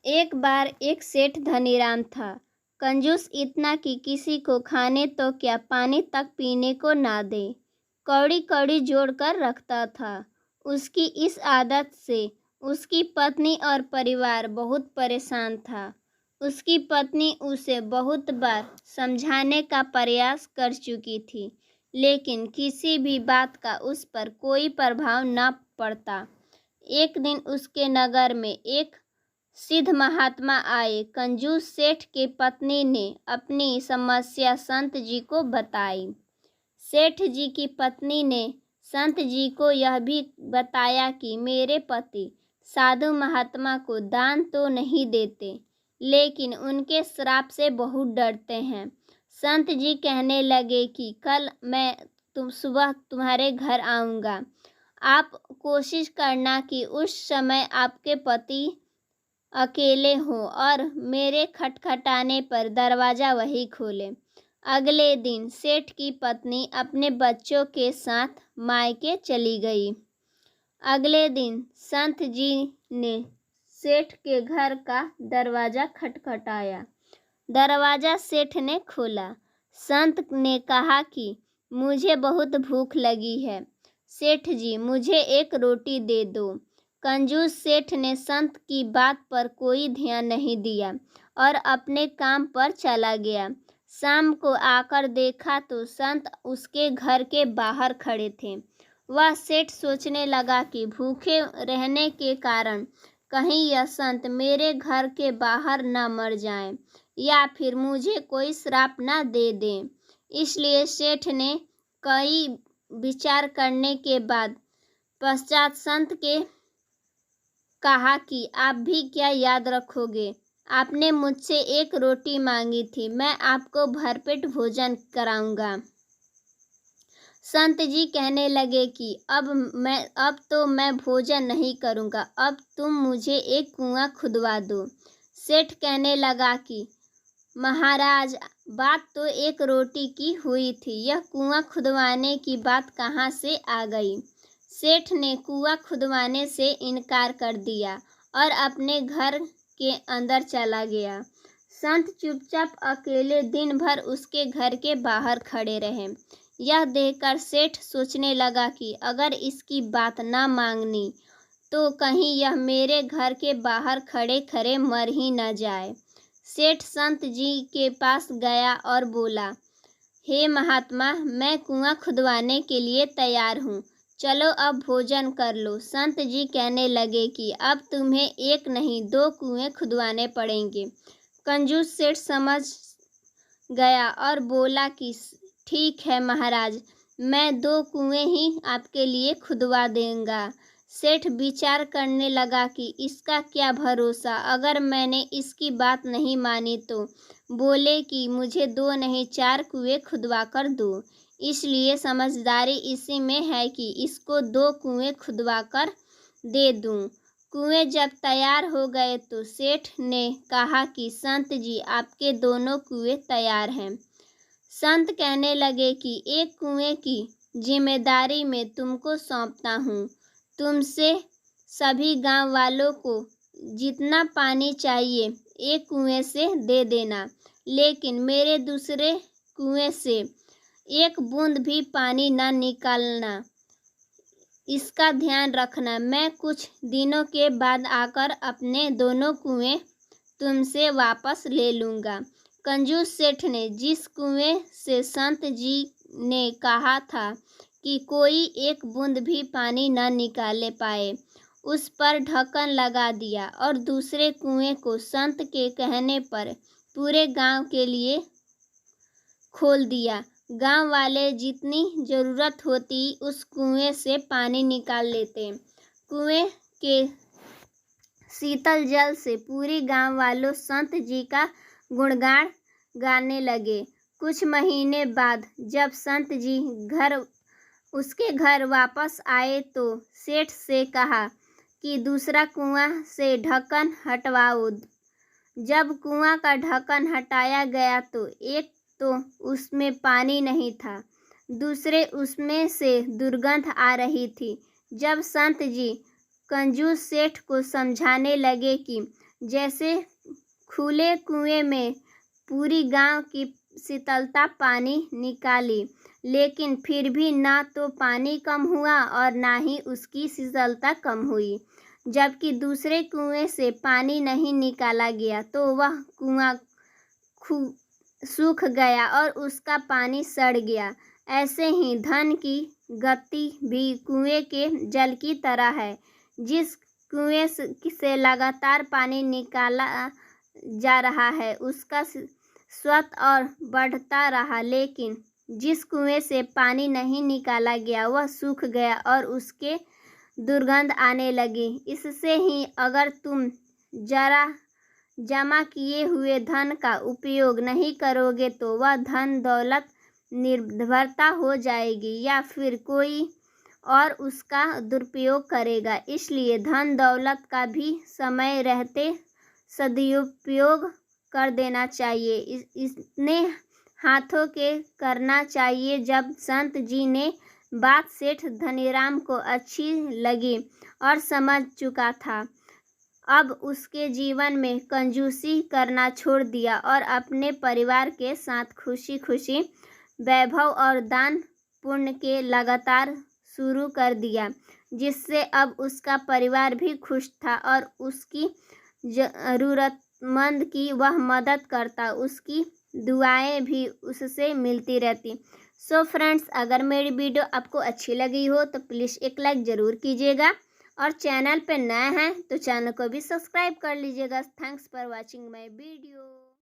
एक बार एक सेठ धनीराम था, कंजूस इतना कि किसी को खाने तो क्या पानी तक पीने को ना दे। कौड़ी कौड़ी जोड़ कर रखता था। उसकी इस आदत से उसकी पत्नी और परिवार बहुत परेशान था। उसकी पत्नी उसे बहुत बार समझाने का प्रयास कर चुकी थी, लेकिन किसी भी बात का उस पर कोई प्रभाव न पड़ता। एक दिन उसके नगर में एक सिद्ध महात्मा आए। कंजूस सेठ की पत्नी ने अपनी समस्या संत जी को बताई। सेठ जी की पत्नी ने संत जी को यह भी बताया कि मेरे पति साधु महात्मा को दान तो नहीं देते, लेकिन उनके श्राप से बहुत डरते हैं। संत जी कहने लगे कि कल मैं सुबह तुम्हारे घर आऊँगा। आप कोशिश करना कि उस समय आपके पति अकेले हों और मेरे खटखटाने पर दरवाज़ा वही खोले। अगले दिन सेठ की पत्नी अपने बच्चों के साथ मायके चली गई। अगले दिन संत जी ने सेठ के घर का दरवाज़ा खटखटाया। दरवाज़ा सेठ ने खोला। संत ने कहा कि मुझे बहुत भूख लगी है, सेठ जी मुझे एक रोटी दे दो। कंजूस सेठ ने संत की बात पर कोई ध्यान नहीं दिया और अपने काम पर चला गया। शाम को आकर देखा तो संत उसके घर के बाहर खड़े थे। वह सेठ सोचने लगा कि भूखे रहने के कारण कहीं यह संत मेरे घर के बाहर न मर जाएं या फिर मुझे कोई श्राप न दे दें। इसलिए सेठ ने कई विचार करने के पश्चात संत के कहा कि आप भी क्या याद रखोगे, आपने मुझसे एक रोटी मांगी थी, मैं आपको भरपेट भोजन कराऊंगा। संत जी कहने लगे कि अब तो मैं भोजन नहीं करूंगा, अब तुम मुझे एक कुआं खुदवा दो। सेठ कहने लगा कि महाराज, बात तो एक रोटी की हुई थी, यह कुआं खुदवाने की बात कहाँ से आ गई। सेठ ने कुआं खुदवाने से इनकार कर दिया और अपने घर के अंदर चला गया। संत चुपचाप अकेले दिन भर उसके घर के बाहर खड़े रहे। यह देखकर सेठ सोचने लगा कि अगर इसकी बात ना मांगनी तो कहीं यह मेरे घर के बाहर खड़े खड़े मर ही न जाए। सेठ संत जी के पास गया और बोला, हे महात्मा, मैं कुआं खुदवाने के लिए तैयार हूँ, चलो अब भोजन कर लो। संत जी कहने लगे कि अब तुम्हें एक नहीं 2 कुएं खुदवाने पड़ेंगे। कंजूस सेठ समझ गया और बोला कि ठीक है महाराज, मैं 2 कुएं ही आपके लिए खुदवा दूंगा। सेठ विचार करने लगा कि इसका क्या भरोसा, अगर मैंने इसकी बात नहीं मानी तो बोले कि मुझे 2 नहीं 4 कुएं खुदवा कर दो। इसलिए समझदारी इसी में है कि इसको 2 कुएं खुदवा कर दे दूं। कुएं जब तैयार हो गए तो सेठ ने कहा कि संत जी, आपके दोनों कुएं तैयार हैं। संत कहने लगे कि एक कुएं की जिम्मेदारी मैं तुमको सौंपता हूँ। तुमसे सभी गांव वालों को जितना पानी चाहिए एक कुएं से दे देना, लेकिन मेरे दूसरे कुएं से एक बूंद भी पानी न निकालना। इसका ध्यान रखना। मैं कुछ दिनों के बाद आकर अपने दोनों कुएं तुमसे वापस ले लूँगा। कंजूस सेठ ने जिस कुएं से संत जी ने कहा था कि कोई एक बूंद भी पानी न निकाले पाए, उस पर ढक्कन लगा दिया और दूसरे कुएं को संत के कहने पर पूरे गांव के लिए खोल दिया। गांव वाले जितनी ज़रूरत होती उस कुएं से पानी निकाल लेते। कुएं के शीतल जल से पूरे गांव वालों संत जी का गुणगान गाने लगे। कुछ महीने बाद जब संत जी उसके घर वापस आए तो सेठ से कहा कि दूसरा कुआं से ढक्कन हटवाओ। जब कुआं का ढक्कन हटाया गया तो एक तो उसमें पानी नहीं था, दूसरे उसमें से दुर्गंध आ रही थी। जब संत जी कंजूस सेठ को समझाने लगे कि जैसे खुले कुएं में पूरी गांव की शीतलता पानी निकाली, लेकिन फिर भी ना तो पानी कम हुआ और ना ही उसकी शीतलता कम हुई। जबकि दूसरे कुएं से पानी नहीं निकाला गया तो वह कुआं सूख गया और उसका पानी सड़ गया। ऐसे ही धन की गति भी कुएं के जल की तरह है। जिस कुएं से लगातार पानी निकाला जा रहा है उसका स्वत और बढ़ता रहा, लेकिन जिस कुएं से पानी नहीं निकाला गया वह सूख गया और उसके दुर्गंध आने लगी। इससे ही अगर तुम जमा किए हुए धन का उपयोग नहीं करोगे तो वह धन दौलत निर्भरता हो जाएगी या फिर कोई और उसका दुरुपयोग करेगा। इसलिए धन दौलत का भी समय रहते सदुपयोग कर देना चाहिए। इसने हाथों के करना चाहिए। जब संत जी ने बात सेठ धनीराम को अच्छी लगी और समझ चुका था, अब उसके जीवन में कंजूसी करना छोड़ दिया और अपने परिवार के साथ खुशी खुशी वैभव और दान पुण्य के लगातार शुरू कर दिया, जिससे अब उसका परिवार भी खुश था और उसकी जरूरतमंद की वह मदद करता, उसकी दुआएं भी उससे मिलती रहती। सो फ्रेंड्स, अगर मेरी वीडियो आपको अच्छी लगी हो तो प्लीज़ एक लाइक ज़रूर कीजिएगा और चैनल पे नए हैं तो चैनल को भी सब्सक्राइब कर लीजिएगा। Thanks for watching my video.